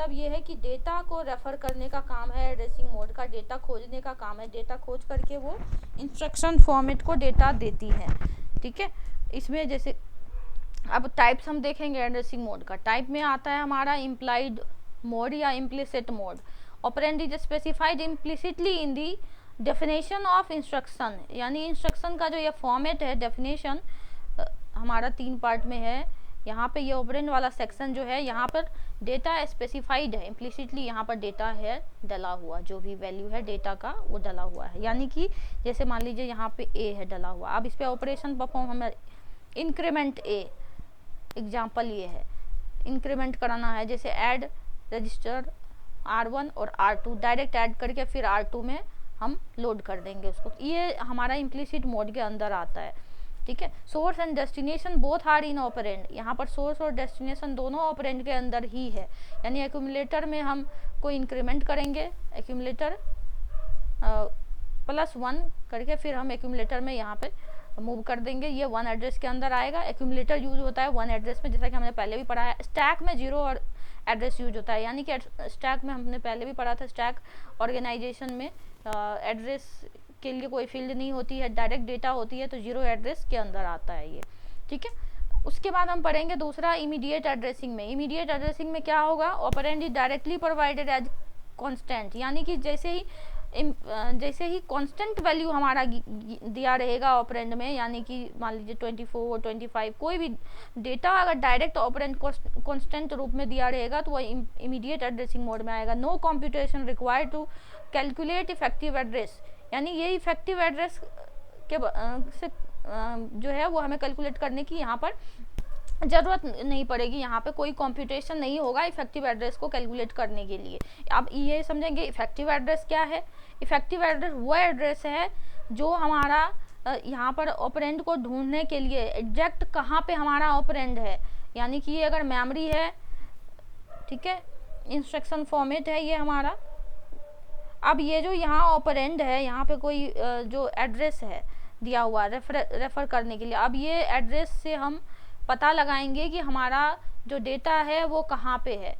मतलब ये है कि डेटा को रेफर करने का काम है एड्रेसिंग मोड का, डेटा खोजने का काम है, डेटा खोज करके वो इंस्ट्रक्शन फॉर्मेट को डेटा देती है। ठीक है, इसमें जैसे अब टाइप्स हम देखेंगे एड्रेसिंग मोड का। टाइप में आता है हमारा इम्प्लाइड मोड या implicit mode. Operand is specified implicitly in the definition of instruction, यानी इंस्ट्रक्शन का जो ये फॉर्मेट है, डेफिनेशन हमारा 3 पार्ट में है। यहाँ पे ये ऑपरेंड वाला सेक्शन जो है, यहाँ पर डेटा स्पेसिफाइड है इम्प्लिसिटली, यहाँ पर डेटा है डला हुआ, जो भी वैल्यू है डेटा का वो डला हुआ है। यानी कि जैसे मान लीजिए यहाँ पे ए है डला हुआ, अब इस पर ऑपरेशन परफॉर्म हमें इंक्रीमेंट ए, एग्जाम्पल ये है इंक्रीमेंट कराना है, जैसे ऐड रजिस्टर R1 और R2 डायरेक्ट ऐड करके फिर R2 में हम लोड कर देंगे उसको। ये हमारा इम्प्लिसिट मोड के अंदर आता है। ठीक है, source and destination both are in operand, यहाँ पर सोर्स और डेस्टिनेशन दोनों ऑपरेंड के अंदर ही है। यानी एक्यूमुलेटर में हम कोई इंक्रीमेंट करेंगे, एक्यूमुलेटर +1 करके फिर हम एक्यूमुलेटर में यहाँ पे मूव कर देंगे, ये 1 एड्रेस के अंदर आएगा। एक्यूमुलेटर यूज होता है 1 एड्रेस में, जैसा कि हमने पहले भी पढ़ा है। स्टैक में 0 और एड्रेस यूज होता है, यानी कि स्टैक में हमने पहले भी पढ़ा था, स्टैक ऑर्गेनाइजेशन में एड्रेस के लिए कोई फील्ड नहीं होती है, डायरेक्ट डेटा होती है, तो 0 एड्रेस के अंदर आता है ये। ठीक है, उसके बाद हम पढ़ेंगे दूसरा इमीडिएट एड्रेसिंग में। इमीडिएट एड्रेसिंग में क्या होगा, operand is directly provided as constant, यानी कि जैसे ही कांस्टेंट वैल्यू हमारा दिया रहेगा ऑपरेंड में, यानी कि मान लीजिए 24 25 कोई भी डेटा अगर डायरेक्ट ऑपरेंड कांस्टेंट रूप में दिया रहेगा तो वह इमीडिएट एड्रेसिंग मोड में आएगा। No computation required to calculate effective address, यानी ये इफेक्टिव एड्रेस के से जो है वो हमें कैलकुलेट करने की यहाँ पर ज़रूरत नहीं पड़ेगी। यहाँ पे कोई कंप्यूटेशन नहीं होगा इफेक्टिव एड्रेस को कैलकुलेट करने के लिए। आप ये समझेंगे इफेक्टिव एड्रेस क्या है। इफेक्टिव एड्रेस वो एड्रेस है जो हमारा यहाँ पर ऑपरेंड को ढूंढने के लिए एग्जैक्ट कहाँ पे हमारा ऑपरेंड है, यानी कि ये अगर मेमोरी है, ठीक है, इंस्ट्रक्शन फॉर्मेट है ये हमारा। अब ये जो यहाँ ऑपरेंड है, यहाँ पे कोई जो एड्रेस है दिया हुआ रेफर करने के लिए, अब ये एड्रेस से हम पता लगाएंगे कि हमारा जो डेटा है वो कहाँ पे है।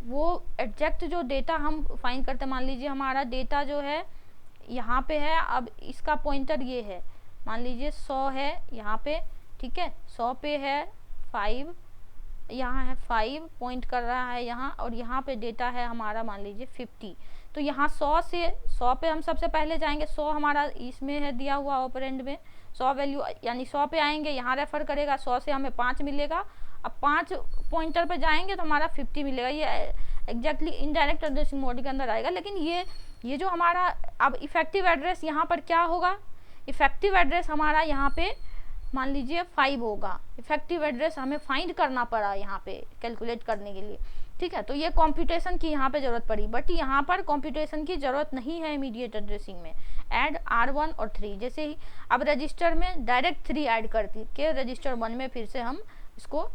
वो एग्जैक्ट जो डेटा हम फाइंड करते, मान लीजिए हमारा डेटा जो है यहाँ पे है, अब इसका पॉइंटर ये है, मान लीजिए 100 है यहाँ पे, ठीक है, 100 पे है 5, यहाँ है 5 पॉइंट कर रहा है यहाँ, और यहाँ पे डेटा है हमारा मान लीजिए 50। तो यहाँ 100 से 100 पे हम सबसे पहले जाएंगे, 100 हमारा इसमें है दिया हुआ ऑपरेंड में, 100 वैल्यू यानी 100 पे आएंगे, यहाँ रेफर करेगा, 100 से हमें 5 मिलेगा। अब 5 पॉइंटर पे जाएंगे तो हमारा 50 मिलेगा। ये एग्जैक्टली इनडायरेक्ट एड्रेसिंग मोड के अंदर आएगा। लेकिन ये जो हमारा अब इफेक्टिव एड्रेस यहाँ पर क्या होगा, इफेक्टिव एड्रेस हमारा यहाँ पे मान लीजिए 5 होगा। इफेक्टिव एड्रेस हमें फाइंड करना पड़ा यहाँ पे कैलकुलेट करने के लिए, ठीक है। तो ये कंप्यूटेशन की यहाँ पे जरूरत पड़ी, बट यहाँ पर कंप्यूटेशन की जरूरत नहीं है इमीडिएट एड्रेसिंग में। ऐड R1 और 3, जैसे ही अब रजिस्टर में डायरेक्ट 3 ऐड करती के रजिस्टर 1 में फिर से हम इसको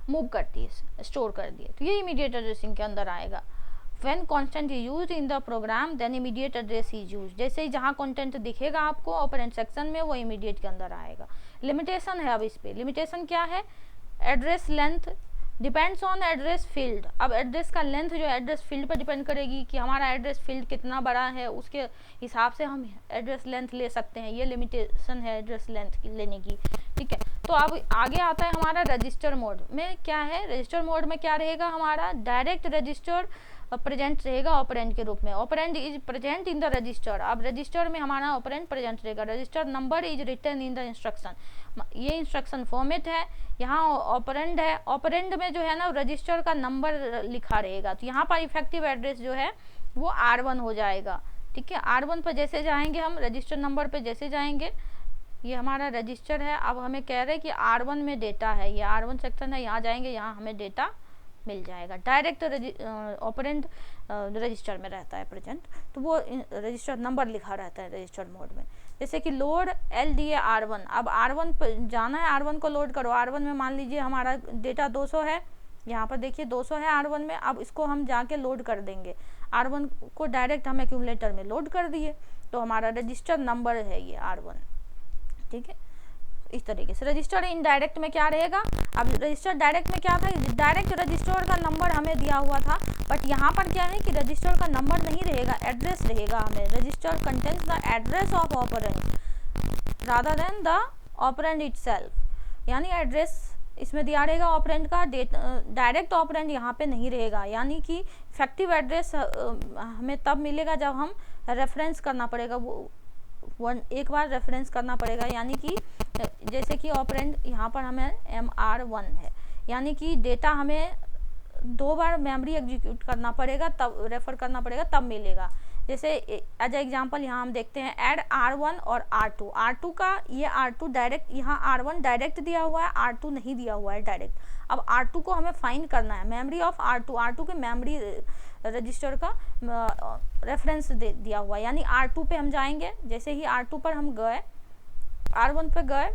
मूव कर दिए, स्टोर कर दिए, तो ये इमीडिएट एड्रेसिंग के अंदर आएगा। When content is used in the program, then immediate address is used। जैसे ही जहाँ कंटेंट दिखेगा आपको ऑपरेंड सेक्शन में, वो इमीडिएट के अंदर आएगा। लिमिटेशन है अब इस पे, लिमिटेशन क्या है, address length depends on address field. अब एड्रेस का लेंथ जो एड्रेस फील्ड पर डिपेंड करेगी कि हमारा एड्रेस फील्ड कितना बड़ा है, उसके हिसाब से हम एड्रेस लेंथ ले सकते हैं। ये लिमिटेशन है एड्रेस लेंथ की लेने की, ठीक है। तो अब आगे आता है हमारा रजिस्टर मोड में क्या है। रजिस्टर मोड में क्या रहेगा, हमारा डायरेक्ट रजिस्टर प्रेजेंट रहेगा ऑपरेंड के रूप में। Operand is present in the register. अब रजिस्टर में हमारा ऑपरेंड प्रेजेंट रहेगा। Register number is written in the instruction, ये इंस्ट्रक्शन फॉर्मेट है। यहाँ ऑपरेंड है, ऑपरेंड में जो है ना रजिस्टर का नंबर लिखा रहेगा। तो यहाँ पर इफेक्टिव एड्रेस जो है वो R1 हो जाएगा, ठीक है। R1 पर जैसे जाएंगे हम, रजिस्टर नंबर पे जैसे जाएंगे, ये हमारा रजिस्टर है। अब हमें कह रहे हैं कि R1 में डेटा है, ये R1 सेक्शन है, यहाँ जाएंगे, यहाँ हमें डेटा मिल जाएगा। डायरेक्ट ऑपरेंड रजिस्टर में रहता है प्रेजेंट, तो वो रजिस्टर नंबर लिखा रहता है रजिस्टर मोड में। जैसे कि लोड LDA R1, अब R1 पर जाना है, R1 को लोड करो। R1 में मान लीजिए हमारा डेटा 200 है, यहाँ पर देखिए 200 है R1 में। अब इसको हम जाके लोड कर देंगे, R1 को डायरेक्ट हम एक्यूमुलेटर में लोड कर दिए, तो हमारा रजिस्टर नंबर है ये R1, ठीक है। इस तरीके से। रजिस्टर इनडायरेक्ट में क्या रहेगा, अब रजिस्टर डायरेक्ट में क्या था, डायरेक्ट रजिस्टर का नंबर हमें दिया हुआ था, बट यहाँ पर क्या है कि रजिस्टर का नंबर नहीं रहेगा, एड्रेस रहेगा हमें। Register contains the address of operand rather than the operand itself, यानी एड्रेस इसमें दिया रहेगा ऑपरेंड का, डायरेक्ट ऑपरेंड यहाँ पे नहीं रहेगा। यानी कि इफेक्टिव एड्रेस हमें तब मिलेगा जब हम रेफरेंस करना पड़ेगा, वो एक बार रेफरेंस करना पड़ेगा। यानी कि जैसे कि ऑपरेंड यहाँ पर हमें MR1 है, यानी कि डेटा हमें 2 बार मेमोरी एग्जीक्यूट करना पड़ेगा, तब रेफर करना पड़ेगा, तब मिलेगा। जैसे एज एग्जांपल यहाँ हम देखते हैं ऐड R1 और R2, R2 का ये R2 डायरेक्ट, यहाँ R1 डायरेक्ट दिया हुआ है, R2 नहीं दिया हुआ है डायरेक्ट। अब R2 को हमें फाइंड करना है, मेमोरी ऑफ R2 के मेमोरी रजिस्टर का रेफरेंस दिया हुआ है, यानी R2 पे हम जाएंगे। जैसे ही R2 पर हम गए, R1 पे गए,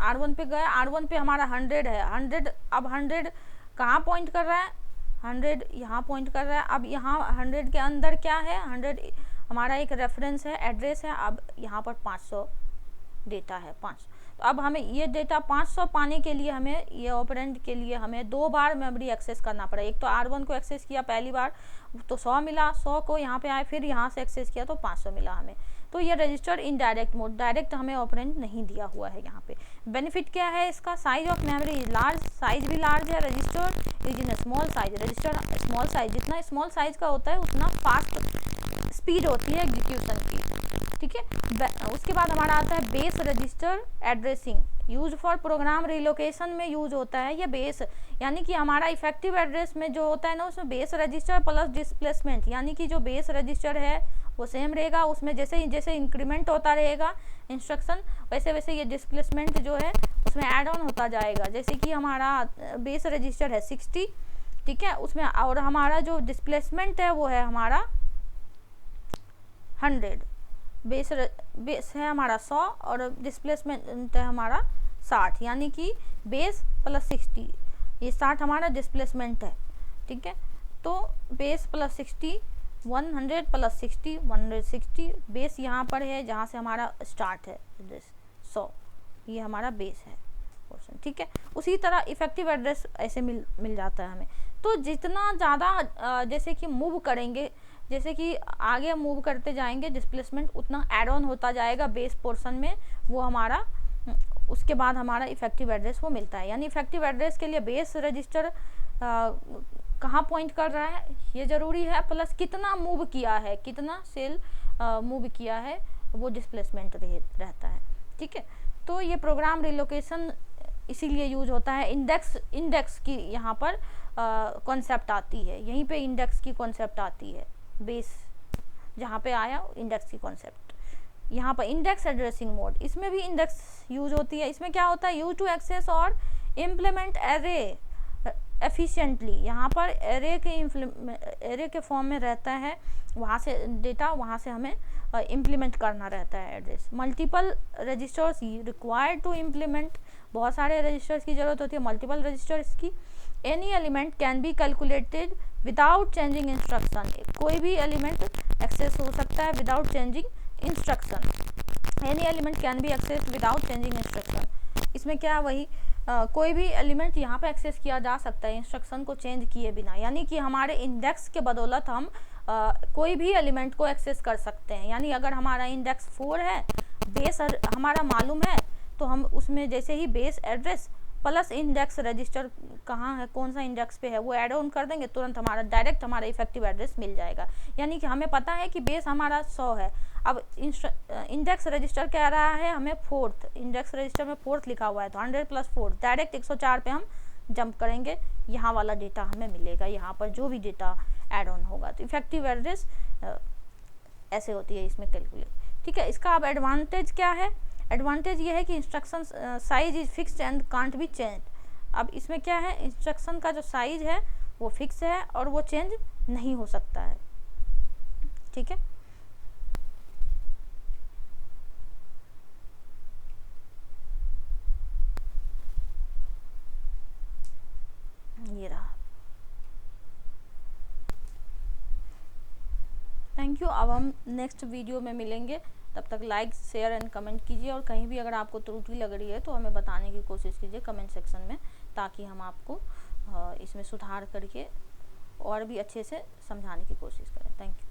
R1 पे हमारा 100 है, 100, अब 100 कहाँ पॉइंट कर रहा है, 100 यहाँ पॉइंट कर रहा है। अब यहाँ 100 के अंदर क्या है, 100 हमारा एक रेफरेंस है, एड्रेस है। अब यहाँ पर 500 डेटा है, 500। तो अब हमें ये डेटा 500 पाने के लिए हमें ये ऑपरेंड के लिए हमें 2 बार मेमोरी एक्सेस करना पड़ा। एक तो R1 को एक्सेस किया पहली बार तो 100 मिला, 100 को यहाँ पे आए, फिर यहाँ से एक्सेस किया तो 500 मिला हमें। तो ये रजिस्टर इनडायरेक्ट मोड, डायरेक्ट हमें ऑपरेंड नहीं दिया हुआ है यहाँ पे। बेनिफिट क्या है इसका, size of memory is large, size भी लार्ज है। Register is in small size, register small size, जितना स्मॉल साइज का होता है उतना फास्ट स्पीड होती है एग्जीक्यूशन की, ठीक है। उसके बाद हमारा आता है base register addressing, use for program relocation में यूज होता है ये बेस, यानी कि हमारा इफेक्टिव एड्रेस में जो होता है ना, उसमें बेस रजिस्टर प्लस डिस्प्लेसमेंट, यानी कि जो बेस रजिस्टर है वो सेम रहेगा, उसमें जैसे जैसे इंक्रीमेंट होता रहेगा इंस्ट्रक्शन, वैसे वैसे ये डिस्प्लेसमेंट जो है उसमें ऐड ऑन होता जाएगा। जैसे कि हमारा बेस रजिस्टर है 60, ठीक है, उसमें, और हमारा जो डिस्प्लेसमेंट है वो है हमारा 100, बेस है हमारा 100 और डिस्प्लेसमेंट है हमारा 60, यानी कि बेस प्लस 60, ये 60 हमारा डिस्प्लेसमेंट है, ठीक है। तो बेस प्लस 60, 100 प्लस 60, 160, बेस यहाँ पर है जहाँ से हमारा स्टार्ट है 100, ये हमारा बेस है पोर्शन, ठीक है। उसी तरह इफेक्टिव एड्रेस ऐसे मिल जाता है हमें। तो जितना ज़्यादा जैसे कि मूव करेंगे, जैसे कि आगे मूव करते जाएंगे डिस्प्लेसमेंट, उतना ऐड ऑन होता जाएगा बेस पोर्शन में, वो हमारा उसके बाद हमारा इफेक्टिव एड्रेस वो मिलता है। यानी इफेक्टिव एड्रेस के लिए बेस रजिस्टर कहाँ पॉइंट कर रहा है ये ज़रूरी है, प्लस कितना मूव किया है, कितना सेल मूव किया है, वो डिस्प्लेसमेंट रहता है, ठीक है। तो ये प्रोग्राम रिलोकेशन इसीलिए यूज होता है। इंडेक्स की यहाँ पर कॉन्सेप्ट आती है, यहीं पे इंडेक्स की कॉन्सेप्ट आती है, बेस जहाँ पे आया इंडेक्स की कॉन्सेप्ट। यहाँ पर इंडेक्स एड्रेसिंग मोड, इसमें भी इंडेक्स यूज होती है। इसमें क्या होता है, यूज टू एक्सेस और इम्प्लीमेंट एरे एफिशिएंटली, यहाँ पर एरे के फॉर्म में रहता है, वहाँ से डेटा, वहाँ से हमें इम्प्लीमेंट करना रहता है address. Multiple registers required to implement, बहुत सारे रजिस्टर्स की ज़रूरत होती है, मल्टीपल रजिस्टर्स की। Any element can be calculated without changing instruction, कोई भी एलिमेंट एक्सेस हो सकता है without changing instruction. Any element can be access without changing instruction, इसमें क्या वही कोई भी एलिमेंट यहाँ पे एक्सेस किया जा सकता है इंस्ट्रक्शन को चेंज किए बिना, यानी कि हमारे इंडेक्स के बदौलत हम कोई भी एलिमेंट को एक्सेस कर सकते हैं। यानी अगर हमारा इंडेक्स 4 है, बेस हमारा मालूम है, तो हम उसमें जैसे ही base address plus index register कहाँ है, कौन सा इंडेक्स पे है, वो ऐड ऑन कर देंगे, तुरंत हमारा डायरेक्ट हमारा इफेक्टिव एड्रेस मिल जाएगा। यानी कि हमें पता है कि बेस हमारा 100 है, अब इंडेक्स रजिस्टर कह रहा है हमें 4th, इंडेक्स रजिस्टर में 4th लिखा हुआ है, तो 100 प्लस 4 डायरेक्ट 104 पे हम जंप करेंगे, यहाँ वाला डेटा हमें मिलेगा, यहाँ पर जो भी डेटा ऐड ऑन होगा। तो इफेक्टिव एड्रेस ऐसे होती है इसमें कैलकुलेट, ठीक है। इसका अब एडवांटेज क्या है, एडवांटेज ये है कि instruction size is fixed and can't be change. अब इसमें क्या है, इंस्ट्रक्शन का जो साइज है वो फिक्स है और वो चेंज नहीं हो सकता है, ठीक है। ये रहा, थैंक यू। अब हम नेक्स्ट वीडियो में मिलेंगे तब तक लाइक, शेयर एंड कमेंट कीजिए, और कहीं भी अगर आपको त्रुटि लग रही है तो हमें बताने की कोशिश कीजिए कमेंट सेक्शन में, ताकि हम आपको इसमें सुधार करके और भी अच्छे से समझाने की कोशिश करें। Thank you.